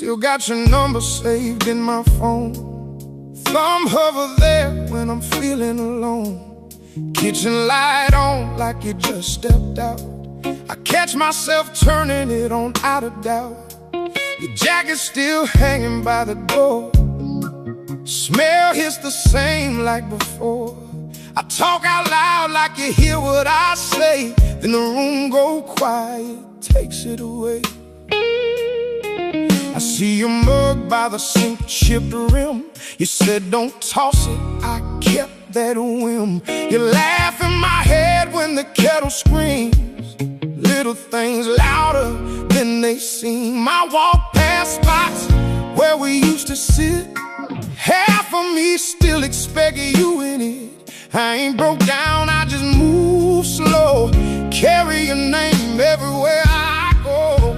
Still got your number saved in my phone. Thumb hover there when I'm feeling alone. Kitchen light on like you just stepped out. I catch myself turning it on out of doubt. Your jacket's still hanging by the door. Smell hits the same like before. I talk out loud like you hear what I say. Then the room go quiet, takes it away. I see your mug by the sink, chipped rim. You said don't toss it, I kept that whim. You laugh in my head when the kettle screams. Little things louder than they seem. I walk past spots where we used to sit. Half of me still expect you in it. I ain't broke down, I just move slow. Carry your name everywhere I go.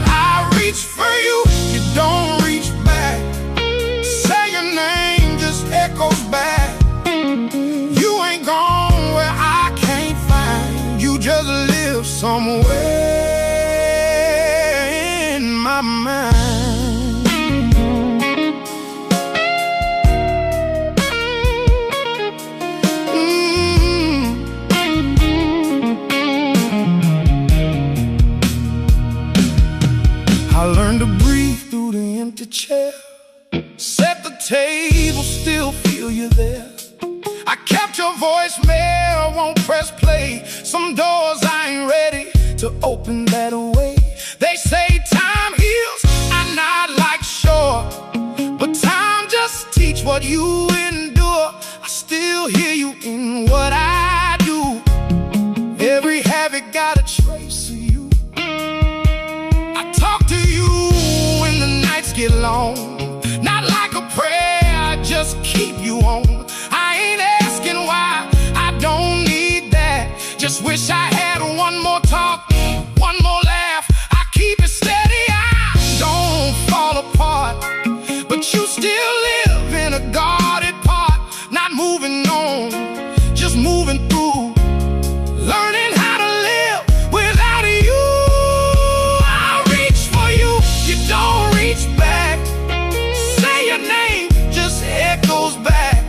I reach for you, you don't reach back. Say your name just echoes back. You ain't gone where I can't find. You just live somewhere in my mind. I learned to breathe through the empty chair. Set the table, still feel you there. I kept your voicemail, won't press play. Some doors I ain't ready to open that way. They say time heals, I'm not like sure, but time just teach what you endure. I still hear you in what I do. Every habit got a trace of you. I talk to you when the nights get long. Not like a prayer, I just keep you on. I ain't asking why, I don't need that. Just wish I had one more talk, one more laugh. I keep it steady, I don't fall apart. But you still live in a guarded part. Not moving on, just moving through. Learning how to live without you. I reach for you, you don't reach back. Say your name, just echoes back.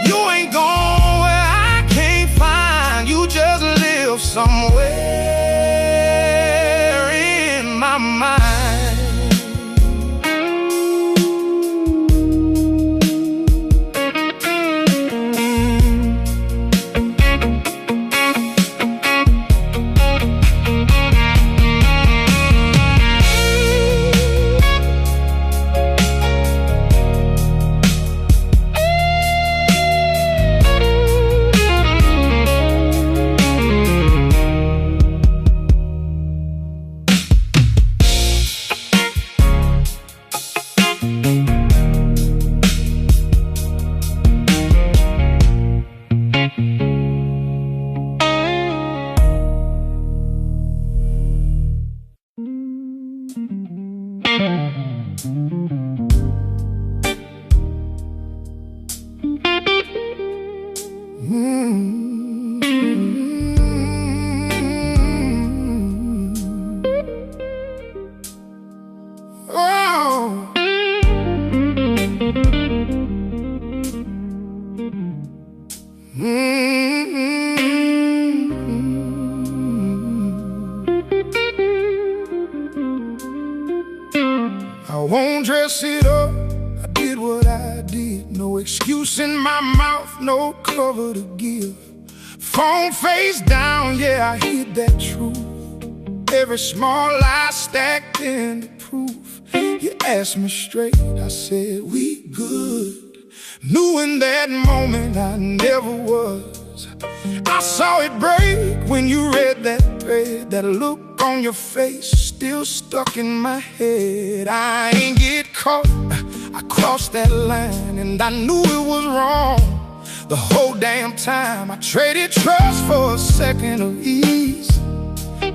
You ain't gone where I can't find. You just live somewhere in my mind. Oh. I won't dress it up, I did what I did. No excuse in my mouth, no cover to give. Phone face down, yeah, I hid that truth. Every small lie stacked into proof. You asked me straight, I said we good. Knew in that moment I never was. I saw it break when you read that thread. That look on your face still stuck in my head. I ain't get caught, I crossed that line, and I knew it was wrong the whole damn time. I traded trust for a second of ease.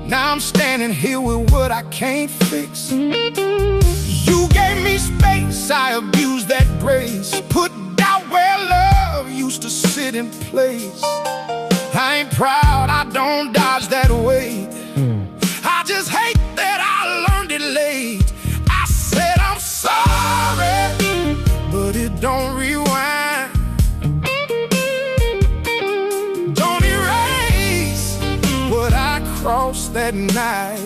Now I'm standing here with what I can't fix. You gave me space, I abused that grace. Put doubt where love used to sit in place. I ain't proud, I don't dodge that weight. I just hate that I learned it late. tonight.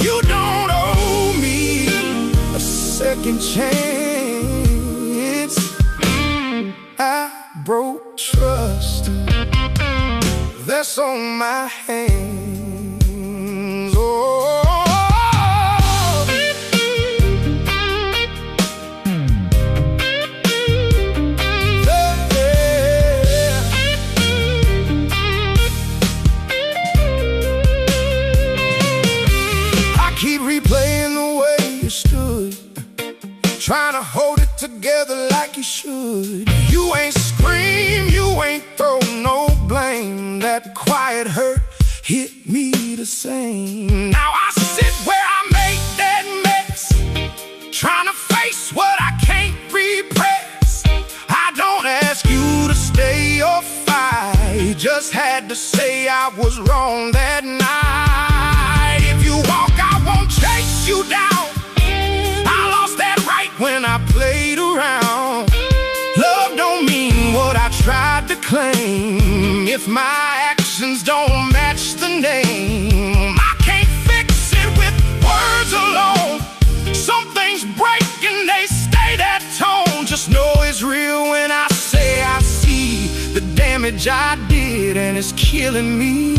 You don't owe me a second chance. I broke trust, that's on my hands. Oh, keep replaying the way you stood, trying to hold it together like you should. You ain't scream, you ain't throw no blame. That quiet hurt hit me the same. Now I sit where I made that mess, trying to face what I can't repress. I don't ask you to stay or fight, just had to say I was wrong that night. If you walk, I won't chase you down. I lost that right when I played around. Love don't mean what I tried to claim if my actions don't match the name. I can't fix it with words alone. Some things break and they stay that tone. Just know it's real when I say I see the damage I did and it's killing me.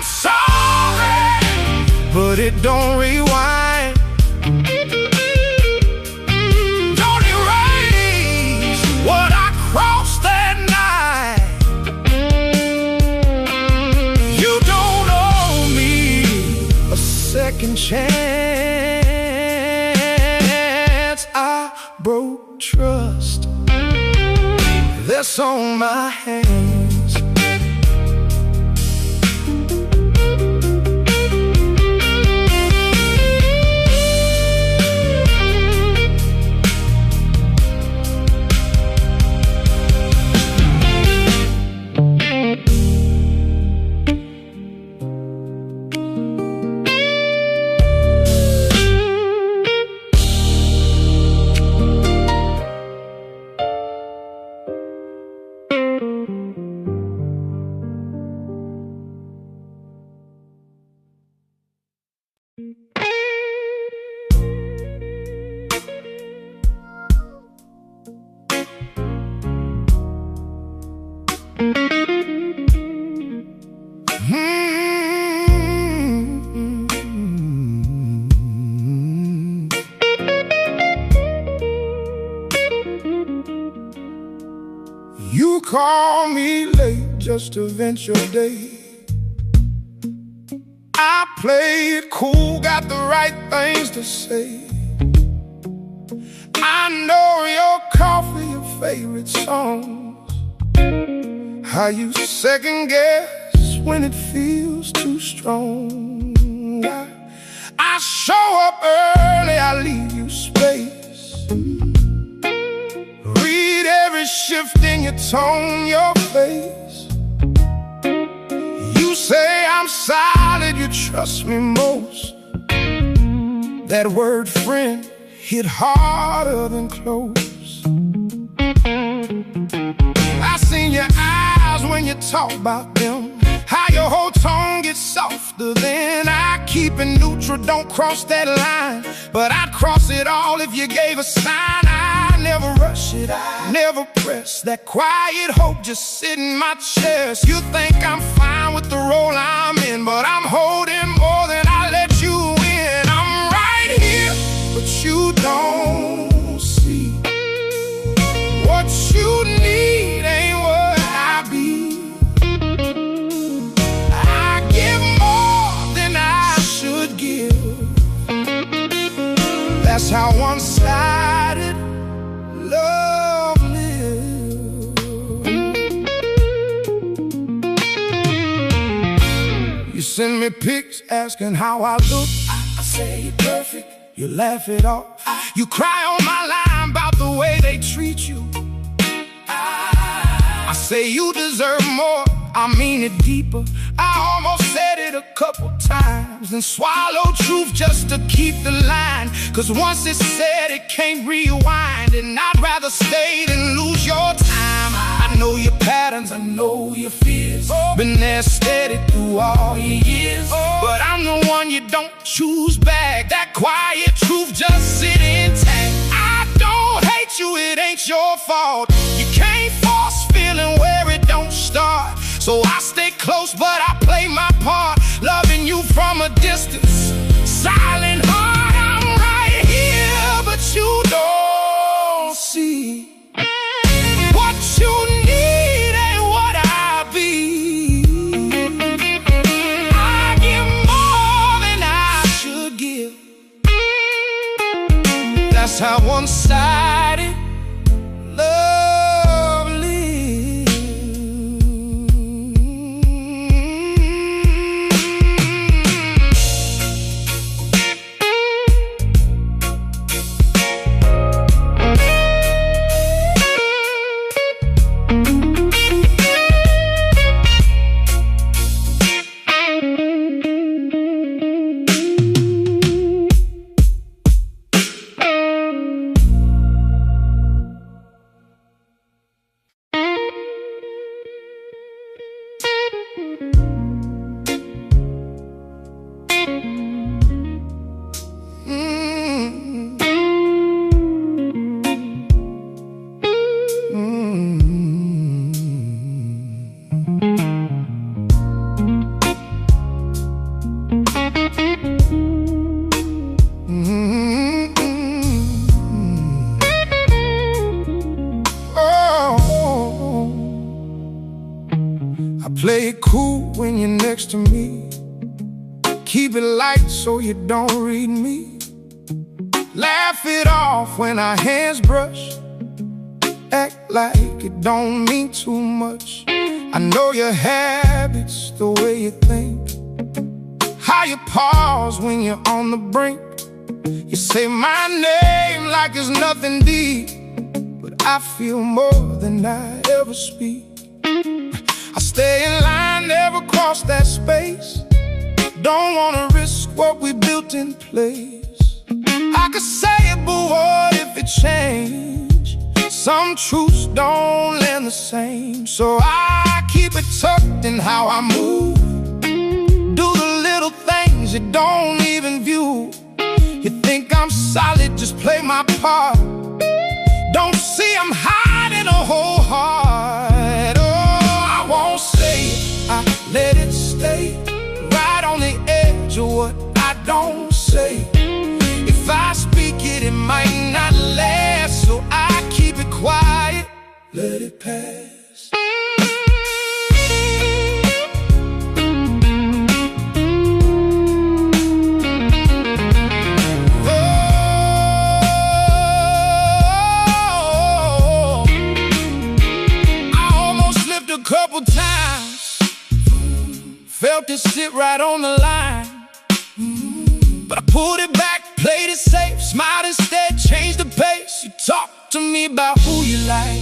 Sorry, but it don't rewind. Don't erase what I crossed that night. You don't owe me a second chance. I broke trust, that's on my hands. You call me late just to vent your day. I play it cool, got the right things to say. I know your coffee, your favorite songs, how you second guess when it feels too strong. I show up early, I leave you space. Read every shift in your tone, your face. You say I'm solid, you trust me most. That word friend hit harder than close. I seen your eyes when you talk about them, how your whole tone gets softer. Then I keep it neutral, don't cross that line, but I'd cross it all if you gave a sign. I never rush it, I never press. That quiet hope just sit in my chest. You think I'm fine with the role I'm in, but I'm holding more than I let you in. I'm right here, but you don't see. What you need ain't what I be. I give more than I should give. That's how one-sided love lives. You send me pics asking how I look. I say you're perfect, you laugh it off. You cry on my line about the way they treat you. I say you deserve more, I mean it deeper. I almost said it a couple times and swallowed truth just to keep the line. Cause once it's said, it can't rewind, and I'd rather stay than lose your time. I I know your patterns, I know your fears. Been there steady through all your years. But I'm the one you don't choose back. That quiet truth just sit intact. I don't hate you, it ain't your fault. You can't force feeling where it don't start. So I stay close, but I play my part, loving you from a distance. Silent heart, I'm right here, but you don't see what you need ain't what I be. I give more than I should give. That's how one-sided love lives. Play it cool when you're next to me. Keep it light so you don't read me. Laugh it off when our hands brush. Act like it don't mean too much. I know your habits, the way you think, how you pause when you're on the brink. You say my name like it's nothing deep, but I feel more than I ever speak. I stay in line, never cross that space. Don't wanna risk what we built in place. I could say it, but what if it changed? Some truths don't land the same. So I keep it tucked in how I move. Do the little things you don't even view. You think I'm solid, just play my part. Don't see I'm hiding a whole heart. I won't say it, I let it stay right on the edge of what I don't say. If I speak it, it might not last, so I keep it quiet, let it pass. A couple times, felt it sit right on the line, but I pulled it back, played it safe, smiled instead, changed the pace. You talk to me about who you like,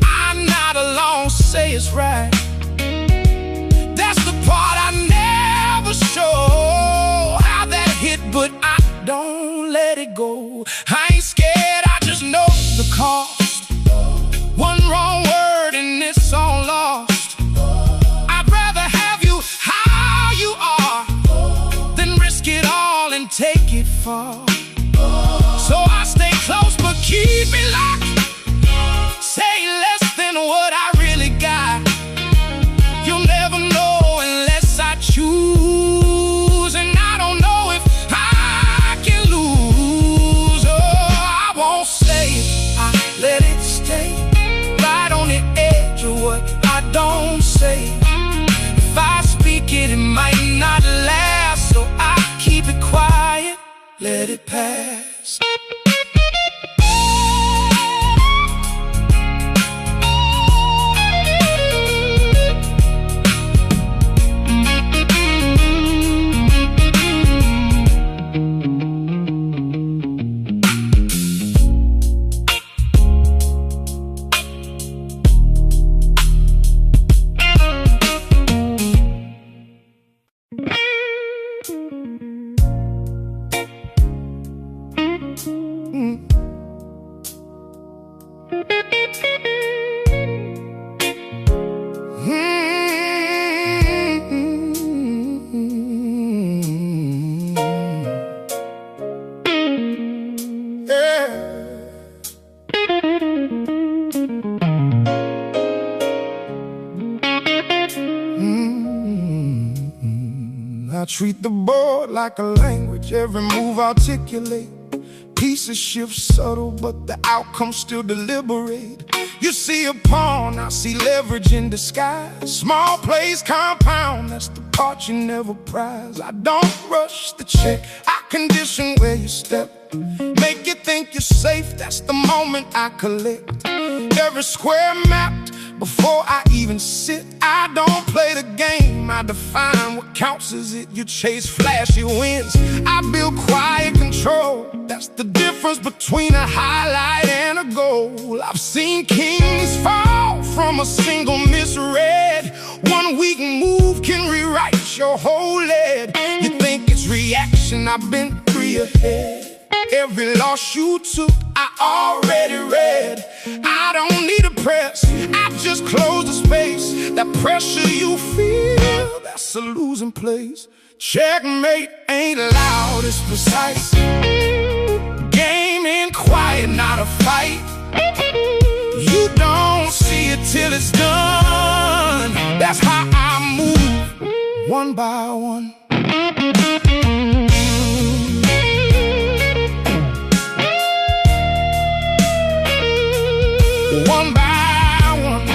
I'm not alone, say it's right. That's the part I never show, how that hit, but I don't let it go. I ain't scared, I just know the cost. One wrong word and it's song lost. I'd rather have you how you are than risk it all and take it far. So I stay close but keep it locked. Say less than what I really got. You'll never know unless I choose, and I don't know if I can lose. Oh, I won't say it, I let it stay on the edge of what I don't say. If I speak it, it might not last, so I keep it quiet, let it pass. I treat the board like a language, every move articulate. Pieces shift subtle, but the outcome still deliberate. You see a pawn, I see leverage in disguise. Small plays compound, that's the part you never prize. I don't rush the check, I condition where you step. Make you think you're safe, that's the moment I collect. Every square mapped before I even sit. I don't play the game, I define what counts as it. You chase flashy wins, I build quiet control. That's the difference between a highlight and a goal. I've seen kings fall from a single misread. One weak move can rewrite your whole lead. You think it's reaction, I've been 3 ahead. Every loss you took, I already read. I don't need a press, I just close the space. That pressure you feel, that's a losing place. Checkmate ain't loud, it's precise. Game in quiet, not a fight. You don't see it till it's done. That's how I move, one by one. One by one.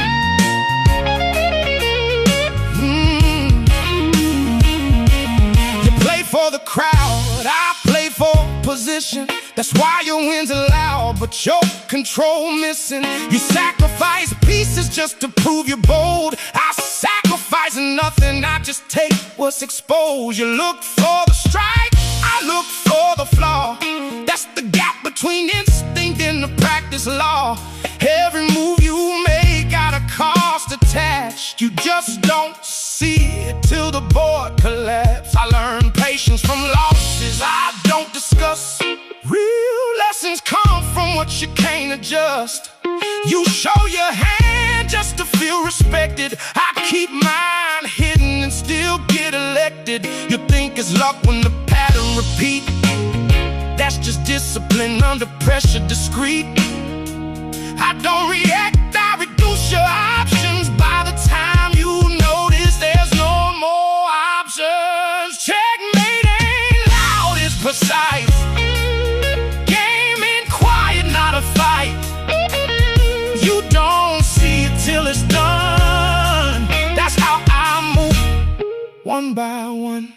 You play for the crowd, I play for position. That's why your wins are loud, but your control missing. You sacrifice pieces just to prove you're bold. I sacrifice nothing, I just take what's exposed. You look for the strike, I look for the flaw. That's the gap between instinct and the practice law. Every move you make got a cost attached. You just don't see it till the board collapses. I learn patience from losses I don't discuss. Real lessons come from what you can't adjust. You show your hand just to feel respected. I keep mine hidden and still get elected. You think it's luck when the pattern repeat. That's just discipline under pressure, discreet. I don't react, I reduce your options. By the time you notice there's no more options. Checkmate ain't loud, it's precise. Game in quiet, not a fight. You don't see it till it's done. That's how I move, one by one.